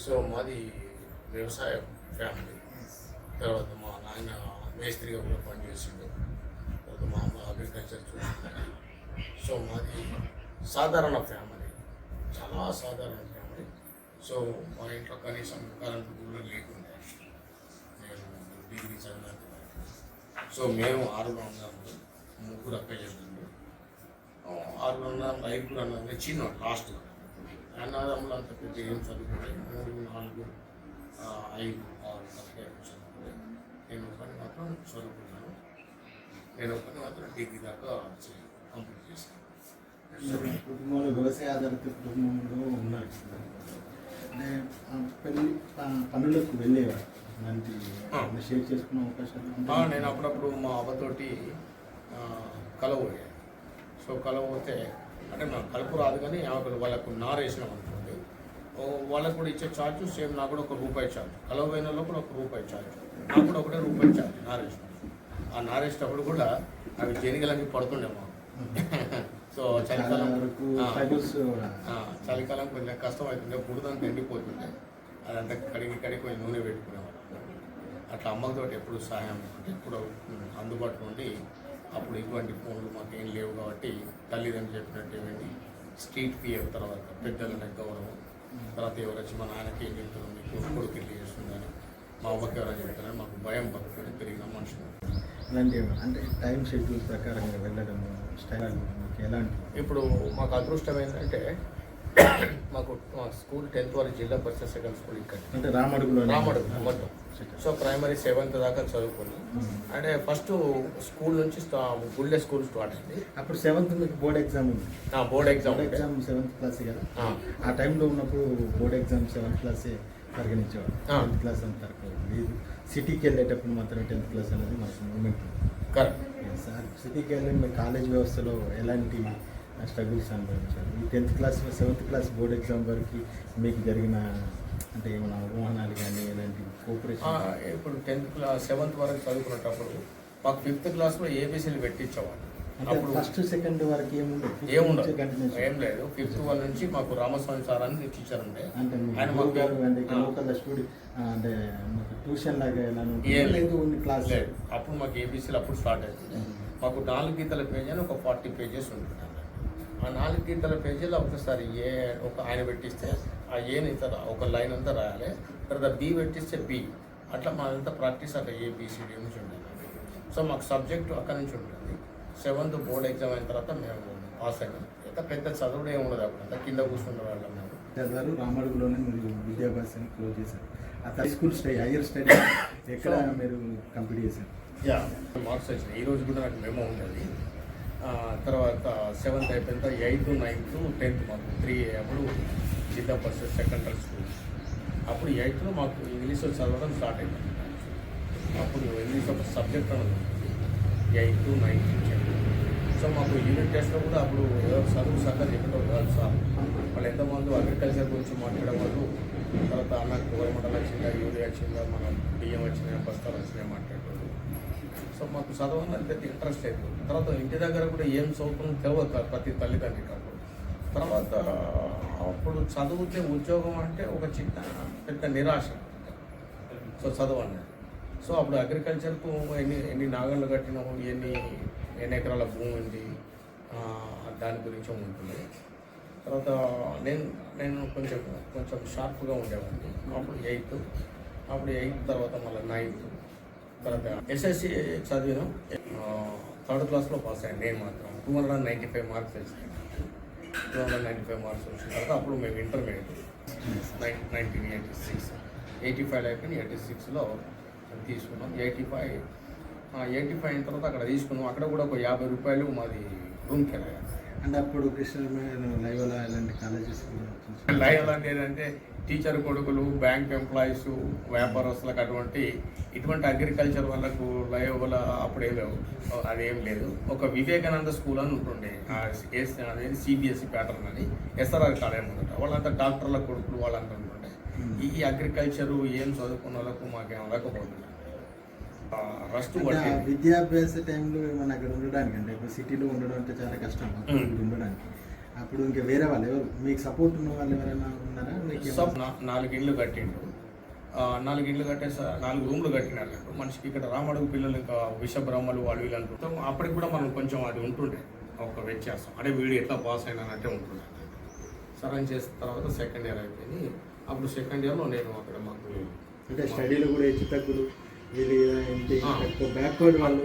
So మాది వ్యవసాయ family. తర్వాత మా నాయన మేస్త్రిగా కూడా పనిచేసిండు. తర్వాత మా అమ్మ అగ్రికల్చర్ చూసింది. సో మాది సాధారణ ఫ్యామిలీ, చాలా సాధారణ ఫ్యామిలీ. సో మా ఇంట్లో కనీసం కరెంటు కూడా లేకుండా నేను డిగ్రీ చదివాను. సో మేము 6 ఉన్నాము, 3 అక్కయ్యలు, 6 ఉన్నాం, 5 అన్నాం. చిన్న లాస్ట్ అన్నదమ్ములు అంత పెద్ద ఏం చదువుకుంటే 3, 4, 5, 6 అక్కయ్యలు చదువుకుంటే నేను ఒకటి మాత్రం చదువుకున్నాను. నేను ఒకటి మాత్రం డిగ్రీ దాకా కంప్లీట్ చేశాను. కుటుంబంలో వ్యవసాయ ఆధారిత కుటుంబంలో ఉన్నారు. అంటే పెళ్ళి పనులకు వెళ్ళేవారు, అలాంటి షేర్ చేసుకునే అవకాశాలు. నేను అప్పుడప్పుడు మా అవ్వతోటి కలవపోయాను. సో కలవపోతే అంటే నాకు కలుపు రాదు, కానీ వాళ్ళకు నారేసినాం అనుకోండి, వాళ్ళకు కూడా ఇచ్చే ఛార్జ్ సేమ్. నాకు కూడా ₹1 ఛార్జ్, కలవపోయిన వాళ్ళు కూడా ₹1 ఛార్జ్, నాకు కూడా ఒకటే ₹1 ఛార్జ్ నారేసిన. ఆ నారేసేటప్పుడు కూడా అవి జనిగలన్నీ పడుతుండే మాకు. సో చలికాలం కొంచెం కష్టం అవుతుండే, బుడదంతా ఎండిపోతుండే, అదంతా కడిగి కొంచెం నూనె పెట్టుకునేవాళ్ళం. అట్లా అమ్మతో ఎప్పుడు సహాయం అంటే ఎప్పుడు అందుబాటులో ఉండి. అప్పుడు ఇటువంటి ఫోన్లు మాకు ఏం లేవు కాబట్టి తల్లిదండ్రులు చెప్పినట్టు ఏమైంది, స్ట్రీట్ ఫియర్, తర్వాత పెద్దలనే గౌరవం, తర్వాత ఎవరు వచ్చి మా నాన్నకి ఏం చెప్తున్నాం, మీకు కొడుకు ఇట్లా చేస్తుందని, మా అమ్మకి ఎవరైనా చెప్తారని మాకు భయం పక్కన పెరిగిన మనుషులు. అలాంటి అంటే టైం షెడ్యూల్ ప్రకారంగా వెళ్ళడం స్టైల్ ఎలాంటి? ఇప్పుడు మాకు అదృష్టం ఏంటంటే మాకు స్కూల్ 10th వరకు జిల్లా పరిషత్ సెకండ్ స్కూల్ ఇక్కడ, అంటే రామడుగు మొత్తం. సో ప్రైమరీ 7th దాకా చదువుకుని అంటే ఫస్ట్ స్కూల్ నుంచి గుళ్ళే స్కూల్ స్టార్ట్ అయింది. అప్పుడు 7th మీకు బోర్డ్ ఎగ్జామ్ ఉంది. బోర్డ్ ఎగ్జామ్ 7th క్లాసే కదా. ఆ టైంలో ఉన్నప్పుడు బోర్డ్ ఎగ్జామ్ 7th క్లాసే పరిగణించేవాడు. 10th క్లాస్ అంత లేదు. సిటీకి వెళ్ళేటప్పుడు మాత్రం 10th క్లాస్ అనేది మనకు మూమెంట్. కరెక్ట్ సార్, సిటీకి వెళ్ళి మీ కాలేజ్ వ్యవస్థలో ఎలాంటి స్ట్రగుల్స్ అనుభవించారు? ఈ 10th class 7th class board exam వరకు మీకు జరిగిన అంటే ఏమైనా అవమానాలు కానీ ఎలాంటి కోఆపరేషన్? ఇప్పుడు 10th క్లాస్ 7th వరకు చదువుకునేటప్పుడు మాకు 5th క్లాస్లో ఏబీసీలు పెట్టించేవాళ్ళు. అప్పుడు ఫస్ట్ సెకండ్ వరకు ఏముండదు, ఏం లేదు. 5th వన్ నుంచి మాకు రామస్వామి సార్ అని టీచర్ ఉండే, అంటే లోకల్ స్టూడెంట్ అంటే ట్యూషన్ లాగా క్లాస్ లేదు. అప్పుడు మాకు ఏబీసీలు అప్పుడు స్టార్ట్ అవుతుంది. మాకు 4 గీతల పేజీ అని ఒక 40 పేజెస్ ఉంటుంది. ఆ 4 గీతల పేజీలో ఒకసారి ఒక ఆయన పెట్టిస్తే ఆ ఏని ఒక లైన్ అంతా రాయాలి, తర్వాత బి పెట్టిస్తే బి, అట్లా మాదంతా ప్రాక్టీస్ అట్లా ఏబిసిడి నుంచి ఉండేది. సో మాకు సబ్జెక్టు అక్కడ నుంచి ఉంటుంది. 7th బోర్డ్ ఎగ్జామ్ అయిన తర్వాత మేము పాస్ అయినాం. ఇంకా పెద్ద చదువుడు ఏమి ఉండదు, అప్పుడు కింద కూర్చుండే వాళ్ళం మేము. చదివారు రామడుగులోనే మీరు విద్యాభ్యాసాన్ని క్లోజ్ చేశారు. ఆ హై స్కూల్ హైయర్ స్టడీ ఎక్కడ మీరు కంప్లీట్ చేశారు? మార్క్స్ వచ్చినాయి. ఈరోజు కూడా నాకు మెమో ఉండేది. తర్వాత 7th అయిపోయిన 8th, 9th, 10th మాకు 3 అప్పుడు జిల్లా పరిషత్ సెకండరీ స్కూల్. అప్పుడు 8th మాకు ఇంగ్లీష్ చదవడం స్టార్ట్ అయింది. అప్పుడు ఇంగ్లీష్ ఒక సబ్జెక్ట్ అనేది ఉంటుంది 8th, 9th, 10th. సో మాకు యూనిట్ టెస్ట్లో కూడా అప్పుడు చదువు సరిగ్గా చెప్పడం కాదు సార్. వాళ్ళు ఎంతమంది అగ్రికల్చర్ గురించి మాట్లాడే వాళ్ళు, తర్వాత అన్నకు గవర్నమెంట్ వచ్చిందా, యూరియా వచ్చిందా, మన బియ్యం వచ్చినాయా, బస్తాలు వచ్చినాయా మాట్లాడేవాళ్ళు. సో మాకు చదవాలని పెద్ద ఇంట్రెస్ట్ అవుతుంది. తర్వాత ఇంటి దగ్గర కూడా ఏం చదువుతుందో తెలియదు ప్రతి తల్లిదండ్రులకి. అప్పుడు తర్వాత అప్పుడు చదివితే ఉద్యోగం అంటే ఒక చిన్న పెద్ద నిరాశ. సో చదువు అనేది. సో అప్పుడు అగ్రికల్చర్కు ఎన్ని నాగళ్ళు కట్టినాము, ఎన్ని ఎకరాల భూమి ఉంది, దాని గురించి ఉంటుంది. తర్వాత నేను కొంచెం షార్ప్గా ఉండేవాడిని. అప్పుడు 8th తర్వాత మళ్ళీ 9th, తర్వాత ఎస్ఎస్సి చదివినాం. 3rd క్లాస్లో పాస్ అయ్యాను నేను మాత్రం. 295 మార్క్స్ వచ్చినాయి. 295 మార్క్స్ వచ్చిన తర్వాత అప్పుడు మేము ఇంటర్మీడియట్ 1986 85 అయిపోయింది. 86లో తీసుకున్నాం. 85 అయిన తర్వాత అక్కడ తీసుకున్నాం. అక్కడ కూడా ఒక ₹50 మాది రూమ్ కిరాయి. అంటే అప్పుడు లైవ్లా ఇలాంటి కాలేజెస్ లైవ్ అంటే ఏంటంటే టీచర్ కొడుకులు, బ్యాంక్ ఎంప్లాయీస్, వ్యాపారస్తులకు ఇటువంటి అగ్రికల్చర్ వాళ్ళకు లైవ్ అప్పుడేం లేవు, అదేం లేదు. ఒక వివేకానంద స్కూల్ అని ఉంటుండే, అనేది సిబిఎస్ఈ ప్యాటర్న్ అని, ఎస్ఆర్ఆర్ కాలేజ్ అనమాట. వాళ్ళంతా డాక్టర్ల కొడుకులు వాళ్ళంతా ఉంటుండే. ఈ అగ్రికల్చరు ఏం చదువుకున్న వాళ్ళకు మాకేం లేకపోతుంది. రస్ట్ విద్యాభ్యాస టైంలో ఏమన్నా అక్కడ ఉండడానికి, అంటే ఇప్పుడు సిటీలో ఉండడం అంటే చాలా కష్టం ఉండడానికి. అప్పుడు ఇంకా వేరే వాళ్ళు ఎవరు మీకు సపోర్ట్ ఉన్న వాళ్ళు ఎవరైనా ఉన్నారా మీకు? 4 ఇండ్లు కట్టిండు. 4 ఇండ్లు కట్టేసా 4 రూమ్లు కట్టినారు. మనిషికి ఇక్కడ రామడుగు పిల్లలు ఇంకా విషబ్రహ్మలు వాళ్ళు వీళ్ళు అనుకుంటాం. అప్పటికి కూడా మనం కొంచెం అది ఉంటుండే ఒక వ్యత్యాసం, అంటే వీడు ఎట్లా పాస్ అయినానంటే ఉంటుండే. సరైన చేసిన తర్వాత సెకండ్ ఇయర్ అయిపోయింది. అప్పుడు సెకండ్ ఇయర్లో నేను అక్కడ మాకు అంటే స్టడీలో కూడా హెచ్చు తగ్గులు బ్యాక్వర్డ్ వాళ్ళు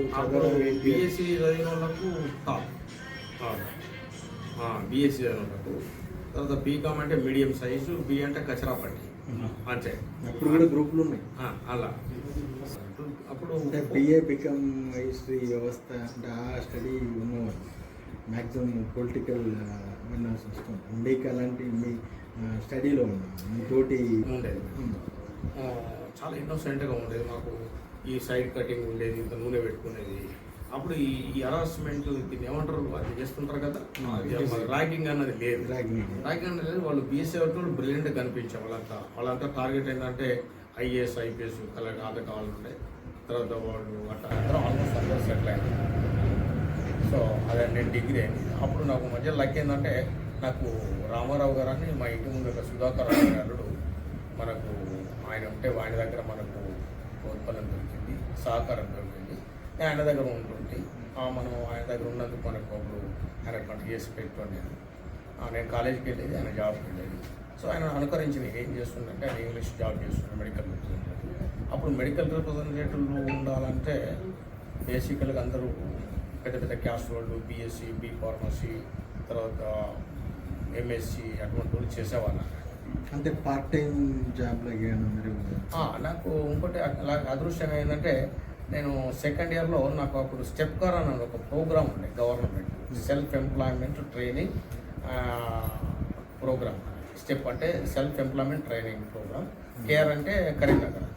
బీఎస్సీ చదివిన వాళ్ళకు టాప్, బీఎస్సీ చదివిన వాళ్ళకు. తర్వాత బీకామ్ అంటే మీడియం సైజు, బి అంటే కచరాపట్టి అంతే. అప్పుడు కూడా గ్రూపులు ఉన్నాయి అలా. అప్పుడు అంటే బిఏ బీకామ్ హిస్టరీ వ్యవస్థ అంటే ఆ స్టడీ ఉన్నవాళ్ళు మ్యాక్సిమం పొలిటికల్ అవేర్నెస్ వస్తుంది. మీకు అలాంటి మీ స్టడీలో మీ తోటి ఉండేది, చాలా ఇన్నోసెంట్గా ఉండేది. మాకు ఈ సైడ్ కటింగ్ ఉండేది, ఇంత నూనె పెట్టుకునేది. అప్పుడు ఈ హరాస్మెంట్ దీన్ని ఏమంటారు అది చేస్తుంటారు కదా, ర్యాగింగ్ అన్నది లేదు. ర్యాగింగ్ అనేది లేదు. వాళ్ళు బీఎస్సీ వాళ్ళు బ్రిలియంట్గా కనిపించారు. వాళ్ళంతా టార్గెట్ ఏంటంటే ఐఏఎస్ ఐపీఎస్ కలెక్టర్ కావాలంటే. తర్వాత వాళ్ళు అట్లా అందరూ ఆల్మోస్ట్ అందరూ సెటిల్ అయినారు. సో అదే నేను డిగ్రీ అయింది. అప్పుడు నాకు మధ్య లక్ ఏంటంటే, నాకు రామారావు గారు అని మా ఇంటి ముందు ఒక సుధాకర్ గారు మనకు ఆయన ఉంటే ఆయన దగ్గర మనకు ప్రోత్సాహం దొరికింది, సహకారం దొరికింది. నేను ఆయన దగ్గర ఉంటుంటే మనం ఆయన దగ్గర ఉన్నందుకు మనకు అప్పుడు ఆయన కంటిన్యూ చేసి పెట్టుకోండి. నేను కాలేజీకి వెళ్ళేది, ఆయన జాబ్కి వెళ్ళేది. సో ఆయన అనుకరించి నేను ఏం చేస్తుందంటే, ఆయన ఇంగ్లీష్ జాబ్ చేస్తున్నాను, మెడికల్ రిప్రజెంటేటివ్. అప్పుడు మెడికల్ రిప్రజెంటేటివ్లు ఉండాలంటే బేసికల్గా అందరూ పెద్ద పెద్ద క్యాస్ట్ వాళ్ళు, బీఎస్సీ, బీ ఫార్మసీ, తర్వాత ఎంఎస్సి అటువంటి వాళ్ళు చేసేవాళ్ళు. అంటే పార్ట్ టైం జాబ్ నాకు ఇంకోటి అదృష్టం ఏంటంటే, నేను సెకండ్ ఇయర్లో నాకు అప్పుడు స్టెప్ కార్ అని ఒక ప్రోగ్రామ్ ఉండే government self employment training program. STEP అంటే self employment training program, KR అంటే కరీంనగర్.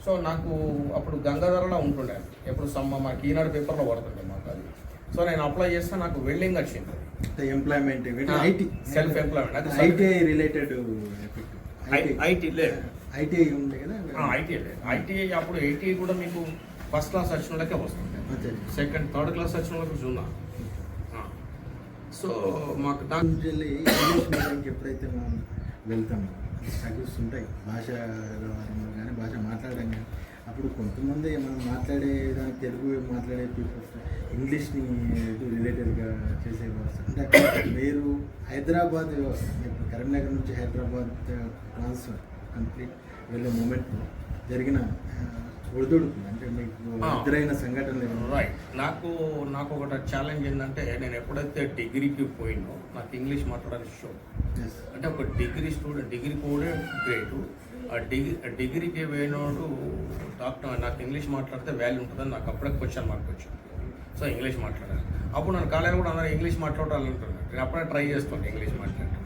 సో నాకు అప్పుడు గంగాధరలో ఉంటుండే, ఎప్పుడు మాకు ఈనాడు పేపర్లో పడుతుండే మాకు అది. సో నేను అప్లై చేస్తే నాకు వెల్డింగ్ వచ్చింది. Employment IT self employment ITI related IT లేదు, ఐటీఐ ఉంది కదా. ఐటీఐ లేదు. ఐటీఐ అప్పుడు ఐటీఐ కూడా మీకు ఫస్ట్ క్లాస్ వచ్చిన వాళ్ళకే వస్తుంది, సెకండ్ థర్డ్ క్లాస్ వచ్చిన వాళ్ళకి జూనా. సో మాకు ఇంగ్లీష్ మీడియంకి ఎప్పుడైతే మనం వెళ్తామో స్ట్రగుల్స్ ఉంటాయి, భాష కానీ భాష మాట్లాడడం కానీ. అప్పుడు కొంతమంది మనం మాట్లాడేదానికి తెలుగు మాట్లాడే పీపుల్స్ ఇంగ్లీష్ని రిలేటెడ్గా చేసే వ్యవస్థ. అంటే మీరు హైదరాబాద్ వ్యవస్థ, ఇప్పుడు కరీంనగర్ నుంచి హైదరాబాద్ ట్రాన్స్ఫర్ కంప్లీట్ వెళ్ళే మూమెంట్లో జరిగిన ఒడిదుడుకు అంటే మీకు ఎదురైన సంఘటనలు. రైట్. నాకు ఒకటి ఛాలెంజ్ ఏంటంటే, నేను ఎప్పుడైతే డిగ్రీకి పోయినో నాకు ఇంగ్లీష్ మాట్లాడడానికి షో. అంటే ఒక డిగ్రీ స్టూడెంట్, డిగ్రీ కూడా గ్రేటు, డిగ్రీకి పోయినోడు డాక్టర్ నాకు ఇంగ్లీష్ మాట్లాడితే వాల్యూ ఉంటుందని నాకు అప్పుడే క్వశ్చన్ మార్క్ వచ్చింది. సో ఇంగ్లీష్ మాట్లాడాలి. అప్పుడు నన్ను కాలేజీలో కూడా అందరూ ఇంగ్లీష్ మాట్లాడాలంటున్నాను. నేను అప్పుడే ట్రై చేస్తాను ఇంగ్లీష్ మాట్లాడటం.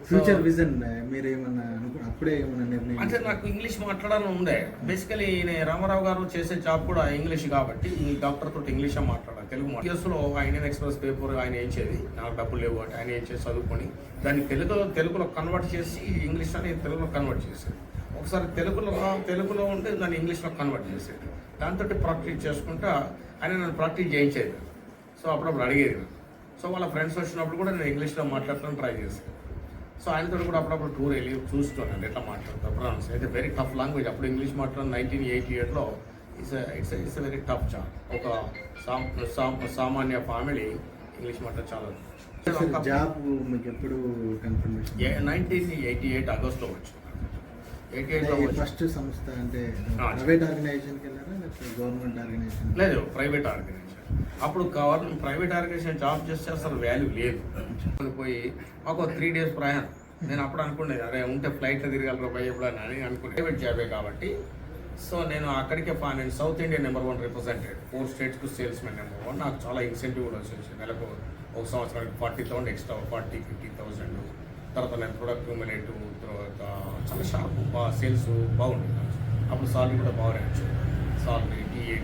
ఫ్యూచర్ విజన్ మీరు ఏమన్నా అప్పుడే ఏమన్నా నిర్ణయం? అంటే నాకు ఇంగ్లీష్ మాట్లాడాలని ఉండే. బేసికలీ నేను రామారావు గారు చేసే జాబ్ కూడా ఇంగ్లీష్ కాబట్టి ఈ డాక్టర్ తోటి ఇంగ్లీషే మాట్లాడాలి, తెలుగు కేసులో ఇండియన్ ఎక్స్ప్రెస్ పేపర్ ఆయన ఇచ్చేది, నాకు డబ్బులు లేవు అంటే ఆయన ఇచ్చేది చదువుకొని దాన్ని తెలుగులో కన్వర్ట్ చేసి ఇంగ్లీష్ అని తెలుగులో కన్వర్ట్ చేసేది. ఒకసారి తెలుగులో ఉంటే దాన్ని ఇంగ్లీష్లో కన్వర్ట్ చేసేది. దాంతో ప్రాక్టీస్ చేసుకుంటా ఆయన నన్ను ప్రాక్టీస్ చేయించేది. సో అప్పుడప్పుడు అడిగేది. సో వాళ్ళ ఫ్రెండ్స్ వచ్చినప్పుడు కూడా నేను ఇంగ్లీష్లో మాట్లాడటానికి ట్రై చేసేది. సో ఆయనతో కూడా అప్పుడప్పుడు టూర్ వెళ్ళి చూస్తున్నాను ఎట్లా మాట్లాడతారు. ప్రొనౌన్స్ అయితే వెరీ టఫ్ లాంగ్వేజ్. అప్పుడు ఇంగ్లీష్ మాట్లాడడం 1988లో ఇట్స్ వెరీ టఫ్ జాబ్. ఒక సామాన్య ఫ్యామిలీ ఇంగ్లీష్ మాట్లాడ చాలా జాబ్ మీకు ఎప్పుడు కన్ఫర్మేషన్? 1988 ఆగస్టులో వచ్చింది. 88లో ఫస్ట్ సంస్థ అంటే ప్రైవేట్ ఆర్గనైజేషన్కి వెళ్ళారా లేకపోతే గవర్నమెంట్ ఆర్గనైజేషన్? లేదు, ప్రైవేట్ ఆర్గనైజేషన్. అప్పుడు ప్రైవేట్ ఆర్గనైజేషన్ జాబ్ చేస్తే అసలు వాల్యూ లేదు. పోయి మాకు 3 days ప్రయాణం. నేను అప్పుడు అనుకునేది, అరే ఉంటే ఫ్లైట్లో తిరగలరా పోయి ఎప్పుడన్నా అని అనుకునే. ప్రైవేట్ జాబే కాబట్టి సో నేను అక్కడికే నేను సౌత్ ఇండియా నెంబర్ 1 రిప్రజెంటెడ్, 4 స్టేట్స్కు సేల్స్మెన్ నెంబర్ 1. నాకు చాలా ఇన్సెంటివ్ కూడా వచ్చేసి నెలకు ఒక సంవత్సరానికి 40,000 ఎక్స్ట్రా, 40,000-50,000. తర్వాత నేను ప్రొడక్ట్ క్యూములేటివ్, తర్వాత చాలా షార్ప్ సేల్స్ బాగుంటుంది. అప్పుడు సాలరీ కూడా బాగా వచ్చేది. Salary DA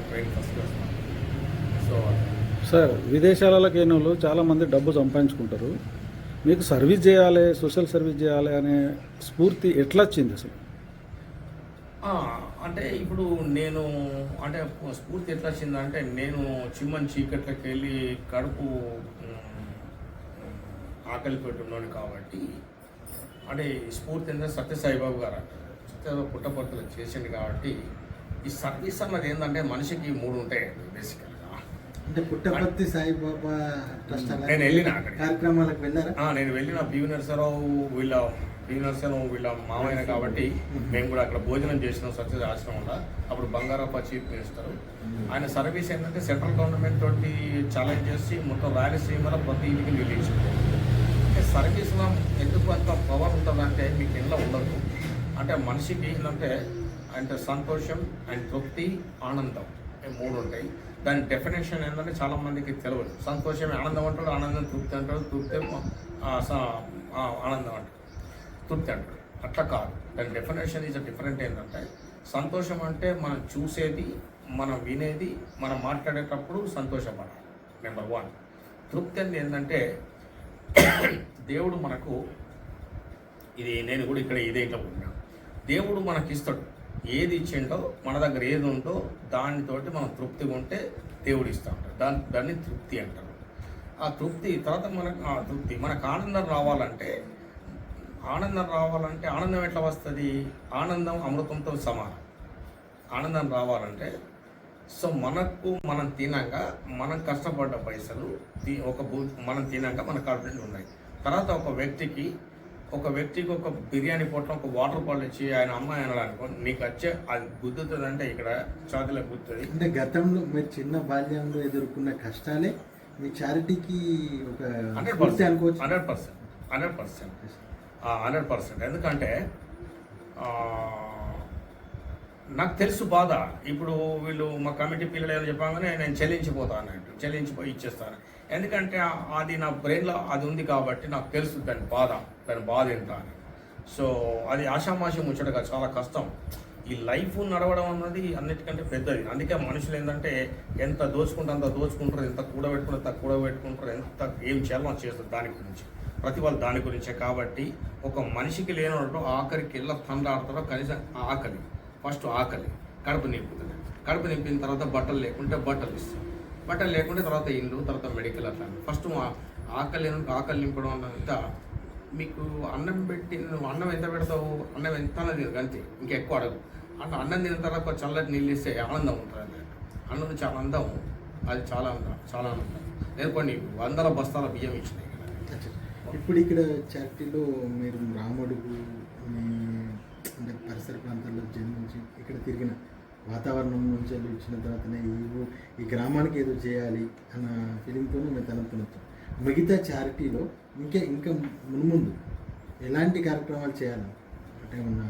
train first class. So sir, విదేశాలకు అయిన వాళ్ళు చాలామంది డబ్బు సంపాదించుకుంటారు. మీకు సర్వీస్ చేయాలి, సోషల్ సర్వీస్ చేయాలి అనే స్ఫూర్తి ఎట్లా వచ్చింది అసలు? అంటే ఇప్పుడు నేను అంటే స్ఫూర్తి ఎట్లా వచ్చిందంటే, నేను చిమ్మని చీకట్లకి వెళ్ళి కడుపు ఆకలితోటి ఉన్నాను కాబట్టి అంటే ఈ స్ఫూర్తి ఏంటంటే సత్యసాయిబాబు గారు అంటారు సత్యసాయిబాబు పుట్టపర్తిలో చేసిండు కాబట్టి ఈ సర్వీస్ అన్నది ఏంటంటే మనిషికి 3 ఉంటాయి బేసికల్గా. అంటే పుట్టపర్తి సాయిబాబా ట్రస్ట్ నేను వెళ్ళిన అక్కడికి. కార్యక్రమాలకు వెళ్ళారా? నేను వెళ్ళిన పివి నరసరావు వీళ్ళ మామయ్య కాబట్టి మేము కూడా అక్కడ భోజనం చేసినాం సత్యసాయి ఆశ్రమంలో. అప్పుడు బంగారప్ప చీఫ్ మినిస్టర్. ఆయన సర్వీస్ ఏంటంటే సెంట్రల్ గవర్నమెంట్ తోటి ఛాలెంజ్ చేసి మొత్తం రాయలసీమలో ప్రతి ఇంటికి నిలిచింది. అంటే సర్వీస్లో ఎందుకు అంత పవర్ ఉంటుందంటే మీకు ఇంట్లో ఉండదు. అంటే మనిషికి ఏంటంటే అంటే సంతోషం అండ్ తృప్తి ఆనందం ఈ 3 ఉంటాయి. దాని డెఫినేషన్ ఏంటంటే చాలామందికి తెలియదు. సంతోషమే ఆనందం అంటాడు, ఆనందం తృప్తి అంటాడు, తృప్తి ఆనందం అంటాడు, తృప్తి అంటాడు. అట్లా కాదు, దాని డెఫినేషన్ ఈజ్ డిఫరెంట్. ఏంటంటే సంతోషం అంటే మనం చూసేది, మనం వినేది, మనం మాట్లాడేటప్పుడు సంతోషపడాలి, నెంబర్ 1. తృప్తి అనేది ఏంటంటే దేవుడు మనకు ఇది నేను కూడా ఇక్కడ ఇదేంటో ఉన్నాను. దేవుడు మనకి ఇస్తాడు, ఏది ఇచ్చిండో మన దగ్గర ఏది ఉందో దానితోటి మనం తృప్తిగా ఉంటే దేవుడు ఇస్తూ ఉంటాడు. దాన్ని తృప్తి అంటారు. ఆ తృప్తి తర్వాత మనకు ఆనందం రావాలంటే ఆనందం ఎట్లా వస్తుంది? ఆనందం అమృతంతో సమానం. ఆనందం రావాలంటే సో మనం తినాక మనం కష్టపడ్డ పైసలు మనం తినాక మన కడుపులో ఉన్నాయి. తర్వాత ఒక వ్యక్తికి ఒక బిర్యానీ పొట్లం ఒక వాటర్ బాటిల్ ఇచ్చి ఆయన అమ్మాయి అనడానికి నీకు వచ్చే అది గుద్దుతుంది అంటే ఇక్కడ చాతులకు గుర్తుంది. అంటే గతంలో మీరు చిన్న బాల్యంలో ఎదుర్కొన్న కష్టాలే మీ చారిటీకి ఒక 100%. 100%. ఎందుకంటే నాకు తెలుసు బాధ. ఇప్పుడు వీళ్ళు మా కమిటీ పిల్లలు ఏమైనా చెప్పగానే నేను చెల్లించిపోయి ఇచ్చేస్తాను. ఎందుకంటే అది నా బ్రెయిన్లో అది ఉంది కాబట్టి నాకు తెలుసు దాని బాధ ఎంత అని. సో అది ఆషామాషి ముచ్చటగా చాలా కష్టం. ఈ లైఫ్ నడవడం అన్నది అన్నిటికంటే పెద్దది. అందుకే మనుషులు ఏంటంటే ఎంత దోచుకుంటారు అంత దోచుకుంటారు, ఎంత కూడబెట్టుకుంటారు, ఎంత ఏం చేయాలో చేస్తారు దాని గురించి. ప్రతి వాళ్ళు దాని గురించే. కాబట్టి ఒక మనిషికి లేనప్పుడు ఆఖరికి ఇళ్ళ తండ్రాడతారో కనీసం ఆకలి, ఫస్ట్ ఆకలి కడుపు నింపుతుంది. కడుపు నింపిన తర్వాత బట్టలు లేకుంటే బట్టలు ఇస్తాం, బట్టలు లేకుంటే తర్వాత ఇల్లు, తర్వాత మెడికల్. అట్లా ఫస్ట్ ఆకలి నింపడం అన్నంత మీకు అన్నం ఎంత పెడతావు, అన్నం ఎంత అన్నది అంతే, ఇంకా ఎక్కువ అడగు. అన్నం తిన్న తర్వాత చల్లటి నీళ్ళు ఇస్తే ఆనందం ఉంటుంది అన్నట్టు. అన్నం చాలా అందం, అది చాలా ఆనందం. నేను కొన్ని 100 బస్తాల బియ్యం ఇచ్చినాయి. ఇప్పుడు ఇక్కడ చారిటీలో మీరు రాముడుకు అంటే పరిసర ప్రాంతాల్లో జన్మించి ఇక్కడ తిరిగిన వాతావరణం నుంచి వచ్చిన తర్వాతనే ఈ గ్రామానికి ఏదో చేయాలి అన్న ఫీలింగ్తోనే మేము తలంపునొచ్చాం. మిగతా చారిటీలో ఇంకా మున్ముందు ఎలాంటి కార్యక్రమాలు చేయాలి అంటే ఏమన్నా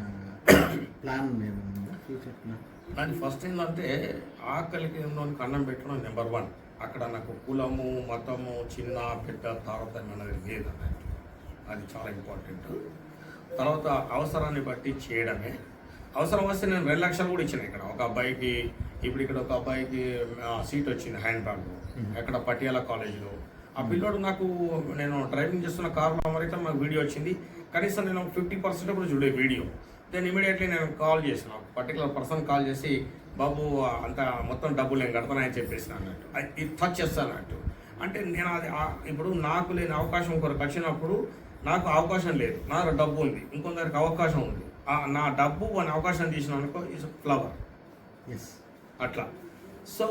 ప్లాన్ ఏమన్నా ఫ్యూచర్ ప్లాన్? దాని ఫస్ట్ ఏంటంటే ఆకలికి అన్నం పెట్టడం నెంబర్ 1. అక్కడ నాకు కులము, మతము, చిన్న పెద్ద తారతమ్యం అనేది లేదన్నట్టు. అది చాలా ఇంపార్టెంట్. తర్వాత అవసరాన్ని బట్టి చేయడమే. అవసరం వస్తే నేను 2 లక్షలు కూడా ఇచ్చిన ఇక్కడ ఒక అబ్బాయికి. ఇప్పుడు ఇక్కడ ఒక అబ్బాయికి సీట్ వచ్చింది హ్యాండ్ బ్యాగ్ ఎక్కడ పటియాలా కాలేజీలో. ఆ పిల్లోడు నేను డ్రైవింగ్ చేస్తున్న కార్లో అమరితే మాకు వీడియో వచ్చింది. కనీసం నేను 50% కూడా చూడే వీడియో. దెన్ ఇమీడియట్లీ నేను కాల్ చేసిన పర్టికులర్ పర్సన్ కాల్ చేసి, బాబు అంత మొత్తం డబ్బులు నేను కడతానని చెప్పేసిన అన్నట్టు. ఇది టచ్ చేస్తాను అన్నట్టు. అంటే నేను అది ఇప్పుడు నాకు లేని అవకాశం ఒకరికి వచ్చినప్పుడు నాకు అవకాశం లేదు, నా దగ్గర డబ్బు ఉంది, ఇంకొందరికి అవకాశం ఉంది. నా డబ్బు అని అవకాశం తీసిన అనుకో ఈజ్ ఫ్లవర్. అట్లా. సో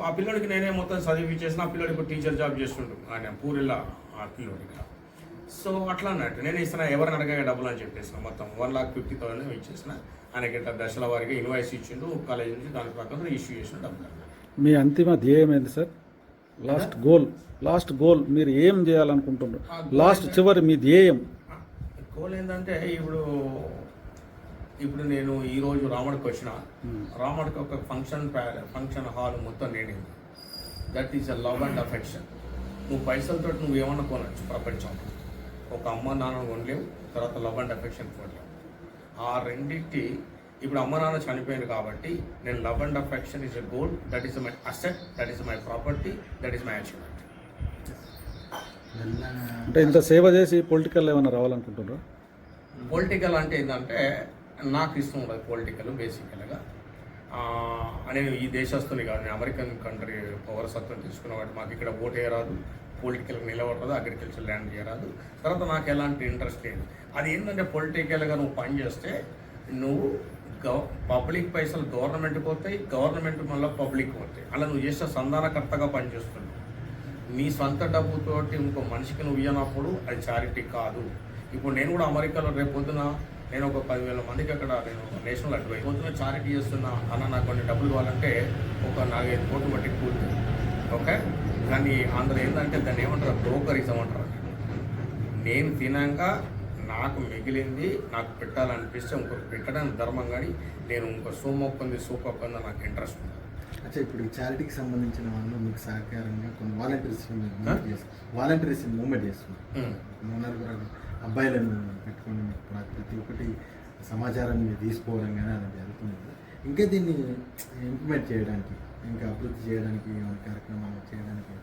ఆ పిల్లడికి నేనే మొత్తం చదివించేసిన. ఆ పిల్లడికి టీచర్ జాబ్ చేస్తుండు ఆయన పూరిల్లా ఆ పిల్లడికి. సో అట్లా అన్నట్టు నేను ఇస్తున్నా, ఎవరిని అడగా డబ్బులు అని చెప్పేసిన. మొత్తం 1,50,000 ఇచ్చేసిన. ఆయనకి ఇట్లా దశల వారికి ఇన్వాయిస్ ఇచ్చిండు కాలేజ్ నుంచి, దాని ప్రకారం ఇష్యూ చేసిన డబ్బులు. మీ అంతిమ ధ్యేయం ఏంటి సార్? లాస్ట్ గోల్ మీరు ఏం చేయాలనుకుంటున్నారు? చివరి మీ ధ్యేయం గోల్ ఏంటంటే ఇప్పుడు నేను ఈరోజు రాముడికి వచ్చిన, రాముడికి ఒక ఫంక్షన్ హాల్ మొత్తం నేనేది. That is a love and affection. నువ్వు పైసలతో నువ్వు ఏమన్నా కొనవచ్చు ప్రపంచంలో. ఒక అమ్మ నాన్న కొనలేవు, తర్వాత లవ్ అండ్ అఫెక్షన్ కొనలేవు. ఆ రెండింటి ఇప్పుడు అమ్మ నాన్న చనిపోయింది కాబట్టి నేను love and affection is a goal. That is my asset, that is my property, that is my achievement. అంటే ఇంత సేవ చేసి పొలిటికల్ ఏమైనా రావాలనుకుంటున్నారా? పొలిటికల్ అంటే ఏంటంటే నాకు ఇష్టం ఉండదు పొలిటికల్. బేసికల్గా నేను ఈ దేశస్తుని కాదు, నేను అమెరికన్ కంట్రీ పౌరసత్వం తీసుకున్న వాటి మాకు ఇక్కడ ఓటు వేయరాదు, పొలిటికల్గా నిలబడదు, అగ్రికల్చర్ ల్యాండ్ చేయరాదు. తర్వాత నాకు ఎలాంటి ఇంట్రెస్ట్ లేదు. అది ఏంటంటే పొలిటికల్గా నువ్వు పని చేస్తే నువ్వు పబ్లిక్ పైసలు గవర్నమెంట్కి పోతాయి, గవర్నమెంట్ మళ్ళీ పబ్లిక్ పోతాయి. అలా నువ్వు చేసే సంధానకర్తగా పనిచేస్తున్నావు. నీ సొంత డబ్బుతోటి ఇంకో మనిషికి నువ్వు ఇవ్వనప్పుడు అది చారిటీ కాదు. ఇప్పుడు నేను కూడా అమెరికాలో రేపు పొద్దున నేను ఒక 10,000 మందికి అక్కడ నేను నేషనల్ అడ్వైజ్ పొద్దున చారిటీ చేస్తున్నా అన్న, నాకు కొన్ని డబ్బులు కావాలంటే ఒక 4-5 కోట్లు బట్టి కూలుతుంది. ఓకే, కానీ అందరూ ఏంటంటే దాన్ని ఏమంటారు, బ్రోకరిజం అంటారు. నేను తినాక నాకు మిగిలింది నాకు పెట్టాలనిపిస్తే ఇంకొకటి పెట్టడానికి ధర్మం, కానీ నేను ఇంకో సోమొక్కంది సూపొక్కంది నాకు ఇంట్రెస్ట్ ఉంది. అచ్చా, ఇప్పుడు ఈ చారిటీకి సంబంధించిన వాళ్ళు మీకు సహకారంగా కొన్ని వాలంటీర్స్ మూవ్మెంట్ చేస్తున్నారు. నలుగురు అబ్బాయిలను పెట్టుకొని ప్రతి ఒక్కటి సమాచారాన్ని మీరు తీసుకోవడం కానీ అది జరుగుతుంది. ఇంకా దీన్ని ఇంప్లిమెంట్ చేయడానికి, ఇంకా అభివృద్ధి చేయడానికి, ఏమైనా కార్యక్రమాలు చేయడానికి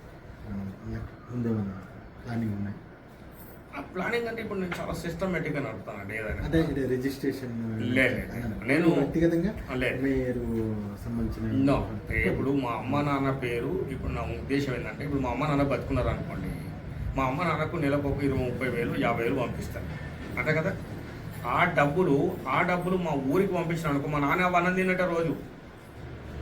ముందేమన్నా ప్లానింగ్ ఉన్నాయి? ఆ ప్లానింగ్ అంటే ఇప్పుడు నేను చాలా సిస్టమేటిక్గా నడుపుతానండి. ఏదైనా అదే రిజిస్ట్రేషన్ నేను వ్యక్తిగతంగా మీరు సంబంధించిన ఇప్పుడు మా అమ్మ నాన్న పేరు, ఇప్పుడు నా ఉద్దేశం ఏంటంటే ఇప్పుడు మా అమ్మ నాన్న బతుకున్నారు అనుకోండి, మా అమ్మ నాన్నకు నెలకు ఒక 20-30,000 50,000 పంపిస్తాను అంతే కదా. ఆ డబ్బులు మా ఊరికి పంపించాను అనుకో, మా నాన్న అన్నం తిన్నట్టే రోజు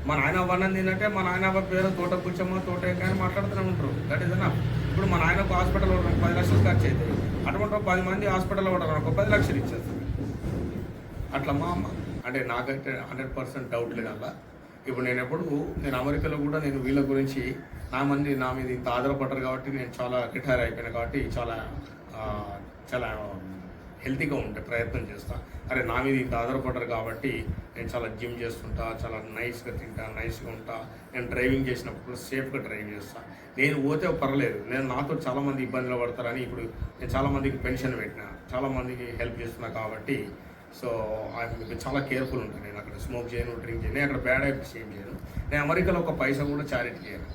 మా నాయన అన్నం తిన్నట్టే మా నాయన పేరు తోట కూర్చోమో తోట కానీ మాట్లాడుతూనే ఉంటారు. దట్ ఈస్ అన్న. ఇప్పుడు మా నాయనకు హాస్పిటల్ 10 లక్షలు ఖర్చు అవుతాయి, అటువంటి 10 మంది హాస్పిటల్లో ఉంటారు అనుకో, 10 లక్షలు ఇచ్చేస్తారు. అట్లా మా అమ్మ అంటే నాకైతే 100% డౌట్ లేదు అలా. ఇప్పుడు నేను అమెరికాలో కూడా నేను వీళ్ళ గురించి నా మీద ఇంత ఆధారపడ్డారు కాబట్టి నేను చాలా రిటైర్ అయిపోయాను కాబట్టి చాలా హెల్తీగా ఉంటే ప్రయత్నం చేస్తాను. అరే నా మీద ఇంత ఆధారపడ్డారు కాబట్టి నేను చాలా జిమ్ చేస్తుంటా, చాలా నైస్గా తింటా, నైస్గా ఉంటా. నేను డ్రైవింగ్ చేసినప్పుడు సేఫ్గా డ్రైవ్ చేస్తాను. నేను పోతే పర్లేదు, నేను నాతో చాలామంది ఇబ్బందులు పడతారని ఇప్పుడు నేను చాలామందికి పెన్షన్ పెట్టినా, చాలామందికి హెల్ప్ చేస్తున్నా కాబట్టి సో మీకు చాలా కేర్ఫుల్ ఉంటాను. నేను అక్కడ స్మోక్ చేయను, డ్రింక్ చేయను, నేను అక్కడ బ్యాడ్ హ్యాబిట్స్ ఏం చేయను. నేను అమెరికాలో ఒక పైసా కూడా చారిటీ చేయను.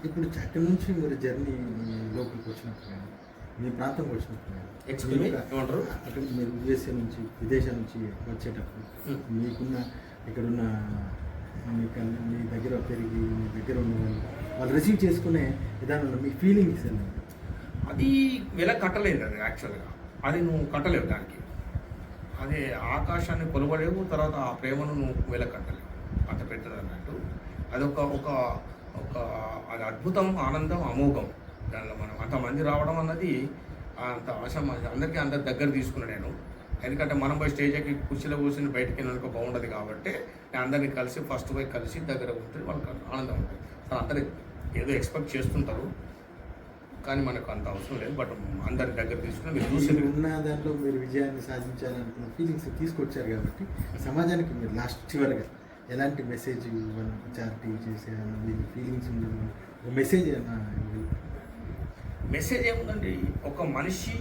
ఇప్పుడు అక్కడి నుంచి మీరు జర్నీ లోపలికి వచ్చినప్పుడు కానీ మీ ప్రాంతంకి వచ్చినప్పుడు ఏమంటారు అక్కడ మీరు విదేశం నుంచి వచ్చేటప్పుడు మీకున్న ఇక్కడున్న మీ దగ్గర పెరిగి మీ దగ్గర ఉన్న వాళ్ళు రిసీవ్ చేసుకునే విధానంలో మీ ఫీలింగ్స్ అది వెల కట్టలేదు. అది యాక్చువల్గా అది నువ్వు కట్టలేవు, దానికి అది ఆకాశాన్ని కొలవలేవు, తర్వాత ఆ ప్రేమను నువ్వు వెల కట్టలేవు, అంత పెద్దది అన్నట్టు. అది ఒక అది అద్భుతం, ఆనందం, అమోఘం. దానిలో మనం అంతమంది రావడం అన్నది అంత అందరికీ అందరి దగ్గర తీసుకున్నా నేను. ఎందుకంటే మనం పోయి స్టేజ్ ఎక్కి కుర్చీలో కూర్చొని బయటకి వెళ్ళడానికి బాగుండదు కాబట్టి నేను అందరినీ కలిసి ఫస్ట్ పోయి కలిసి దగ్గర ఉంటే వాళ్ళకి ఆనందం ఉంటుంది. అసలు అందరూ ఏదో ఎక్స్పెక్ట్ చేస్తుంటారు కానీ మనకు అంత అవసరం లేదు. బట్ అందరి దగ్గర తీసుకుని మీరు చూసి ఉన్న దాంట్లో మీరు విజయాన్ని సాధించాలనుకున్న ఫీలింగ్స్ తీసుకొచ్చారు కాబట్టి సమాజానికి మీరు లాస్ట్ చివరిగా ఎలాంటి మెసేజ్ చారిటీ చేసే మీకు ఫీలింగ్స్ మెసేజ్ ఏముందండి, ఒక మనిషి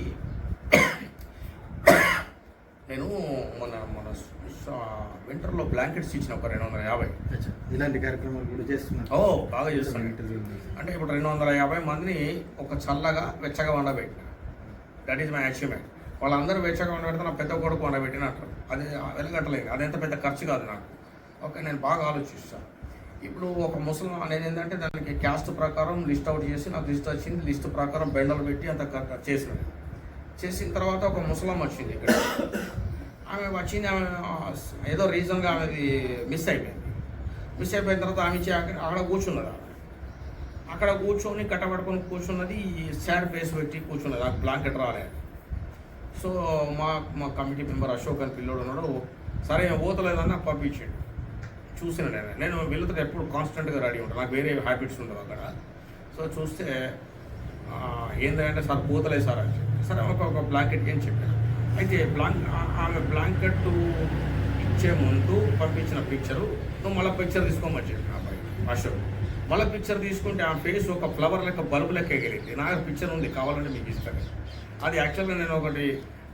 నేను మన వింటర్లో బ్లాంకెట్స్ ఇచ్చిన ఒక 250 ఇలాంటి కార్యక్రమాలు కూడా చేస్తున్నాను. బాగా చేస్తాను. అంటే ఇప్పుడు 250 మందిని ఒక చల్లగా వెచ్చగా వండబెట్టిన. That is my achievement. వాళ్ళందరూ వెచ్చగా వండబెడితే నా పెద్ద కొడుకు వండబెట్టిన అంటారు. అది వెలగట్టలేదు, అదెంత పెద్ద ఖర్చు కాదు నాకు. ఓకే, నేను బాగా ఆలోచిస్తాను. ఇప్పుడు ఒక ముసలి నేను ఏంటంటే దానికి క్యాస్ట్ ప్రకారం లిస్ట్ అవుట్ చేసి నాకు లిస్ట్ వచ్చింది. లిస్ట్ ప్రకారం బెండలు పెట్టి అంత చేసిన తర్వాత ఒక ముసలమ్మ వచ్చింది ఇక్కడ. ఆమె వచ్చింది, ఆమె ఏదో రీజన్గా ఆమెది మిస్ అయిపోయిన తర్వాత ఆమె అక్కడ కూర్చున్నది. అక్కడ కూర్చొని కట్టబడుకొని కూర్చున్నది, సాడ్ ఫేస్ పెట్టి కూర్చున్నది. నాకు బ్లాంకెట్ రాలేదు. సో మా కమిటీ మెంబర్ అశోక్ అని పిల్లోడు ఉన్నాడు. సరే పోతలేదని నాకు పంపించాడు. చూసిన నేను వెళ్తే ఎప్పుడు కాన్స్టెంట్గా రెడీ ఉంటాను, నాకు వేరే హ్యాబిట్స్ ఉండవు అక్కడ. సో చూస్తే ఏంటంటే సార్ పోతలేదు సార్ అని చెప్పి, సరే ఒక బ్లాంకెట్ అని చెప్పాను. అయితే ఆమె బ్లాంకెట్ ఇచ్చే ముందు పంపించిన పిక్చరు నువ్వు మళ్ళీ పిక్చర్ తీసుకోమని చెప్పిన అబ్బాయి అశోక్. మళ్ళీ పిక్చర్ తీసుకుంటే ఆ ఫేస్ ఒక ఫ్లవర్ లెక్క బల్బు లెక్క ఎగిరింది. నా పిక్చర్ ఉంది, కావాలంటే మీకు ఇస్తాను. అది యాక్చువల్గా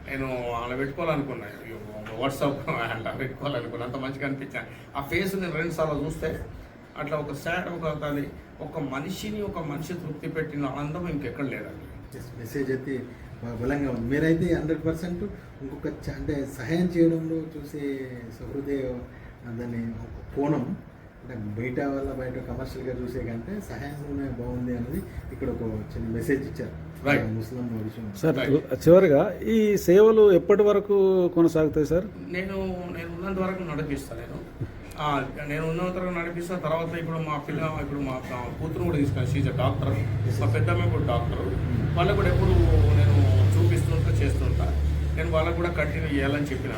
నేను అలా పెట్టుకోవాలనుకున్నాను, వాట్సాప్ అలా పెట్టుకోవాలనుకున్నాను. అంత మంచిగా అనిపించాను. ఆ ఫేస్ నేను 2 సార్లు చూస్తే అట్లా ఒక సాడ్ ఒక మనిషి తృప్తి పెట్టిన ఆనందం ఇంకెక్కడ లేదండి. మెసేజ్ అయితే బలంగా ఉంది. మీరైతే 100% ఇంకొక అంటే సహాయం చేయడంలో చూసే సహృదయ దాని కోణం అంటే బయట కమర్షియల్గా చూసే కంటే సహాయం నూనె బాగుంది అనేది ఇక్కడ ఒక చిన్న మెసేజ్ ఇచ్చారు Right. ముస్లిం విషయం. సార్ చివరిగా ఈ సేవలు ఎప్పటి వరకు కొనసాగుతాయి సార్? నేను ఉన్నంత వరకు నడిపిస్తాను. నేను ఉన్నంత వరకు నడిపిస్తాను. తర్వాత ఇప్పుడు మా కూతురు కూడా తీసుకున్నాను. She's doctor. మా పెద్దమ్మ కూడా డాక్టర్. వాళ్ళకు కూడా ఎప్పుడు నేను చూపిస్తుంటా చేస్తుంటా. నేను వాళ్ళకు కూడా కంటిన్యూ చేయాలని చెప్పిన.